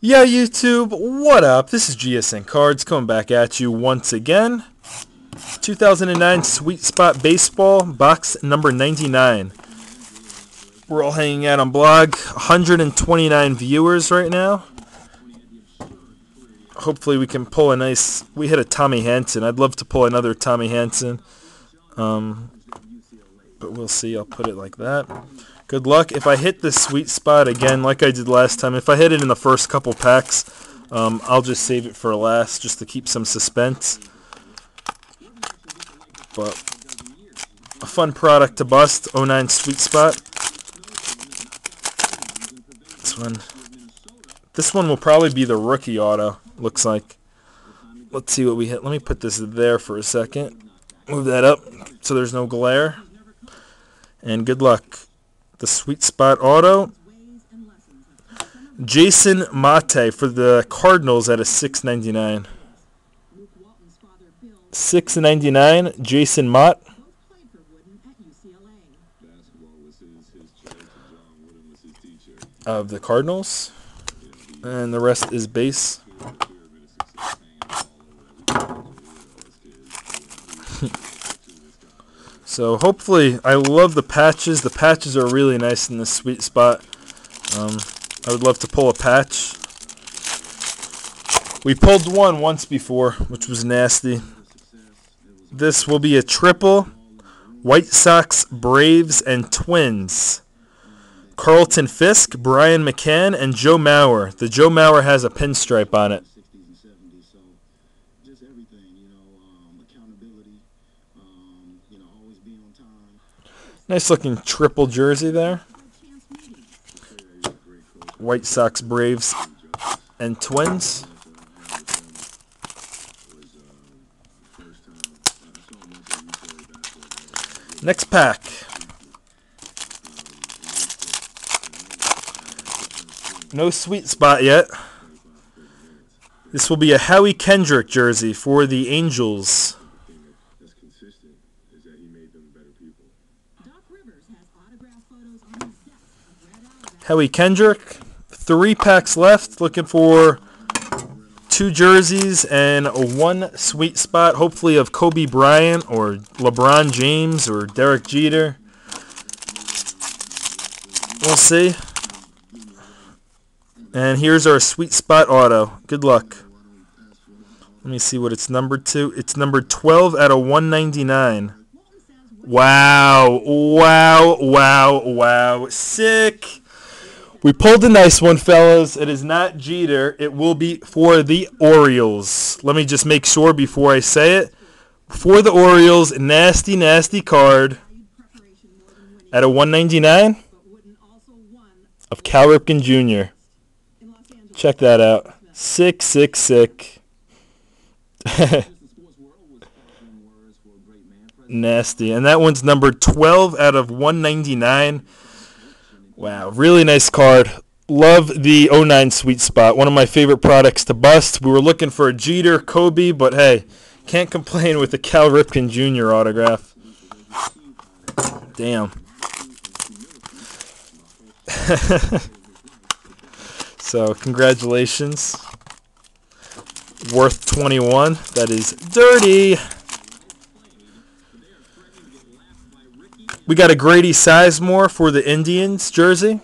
Yeah, YouTube, what up? This is GSNCards coming back at you once again. 2009 Sweet Spot Baseball, box number 99. We're all hanging out on blog. 129 viewers right now. Hopefully we can pull a nice... We hit a Tommy Hanson. I'd love to pull another Tommy Hanson. But we'll see. I'll put it like that. Good luck. If I hit this sweet spot again, like I did last time, if I hit it in the first couple packs, I'll just save it for last, just to keep some suspense. But a fun product to bust. 09 Sweet Spot. This one will probably be the rookie auto. Looks like. Let's see what we hit. Let me put this there for a second. Move that up so there's no glare. And good luck. The Sweet Spot auto. Jason Mate for the Cardinals at a $6.99. $6.99. Jason Mott. Of the Cardinals. And the rest is base. So hopefully, I love the patches. The patches are really nice in this sweet spot. I would love to pull a patch. We pulled one once before, which was nasty. This will be a triple. White Sox, Braves, and Twins. Carlton Fisk, Brian McCann, and Joe Mauer. The Joe Mauer has a pinstripe on it. Nice looking triple jersey there. White Sox, Braves, and Twins. Next pack. No sweet spot yet. This will be a Howie Kendrick jersey for the Angels. Howie Kendrick. 3 packs left. Looking for 2 jerseys and 1 sweet spot. Hopefully of Kobe Bryant or LeBron James or Derek Jeter. We'll see. And here's our sweet spot auto. Good luck. Let me see what it's numbered to. It's numbered 12 out of 199. Wow. Wow. Wow. Wow. Sick. We pulled a nice one, fellas. It is not Jeter. It will be for the Orioles. Let me just make sure before I say it. For the Orioles, nasty, nasty card. At a 199 of Cal Ripken Jr. Check that out. Sick, sick, sick. Nasty. And that one's numbered 12 out of 199. Wow, really nice card. Love the 09 Sweet Spot. One of my favorite products to bust. We were looking for a Jeter, Kobe, but hey, can't complain with the Cal Ripken Jr. autograph. Damn. So, congratulations. Worth 21. That is dirty. We got a Grady Sizemore for the Indians jersey.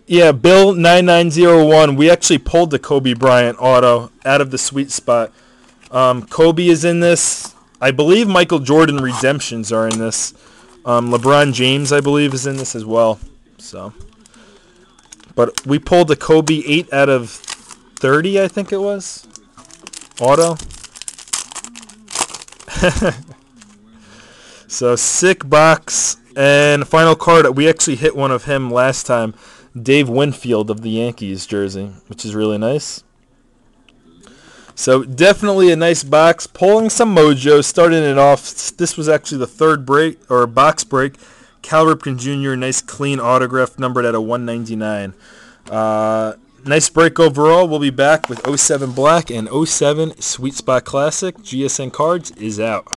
Yeah, Bill 9901. We actually pulled the Kobe Bryant auto out of the sweet spot. Kobe is in this. I believe Michael Jordan redemptions are in this. LeBron James, I believe, is in this as well. So, but we pulled the Kobe 8 out of 30, I think it was. Auto. So, sick box. And final card, we actually hit one of him last time. Dave Winfield of the Yankees jersey, which is really nice. So, definitely a nice box. Pulling some mojo, starting it off. This was actually the third break, or box break. Cal Ripken Jr., nice clean autograph, numbered at a 199. Nice break overall. We'll be back with 07 Black and 07 Sweet Spot Classic. GSN Cards is out.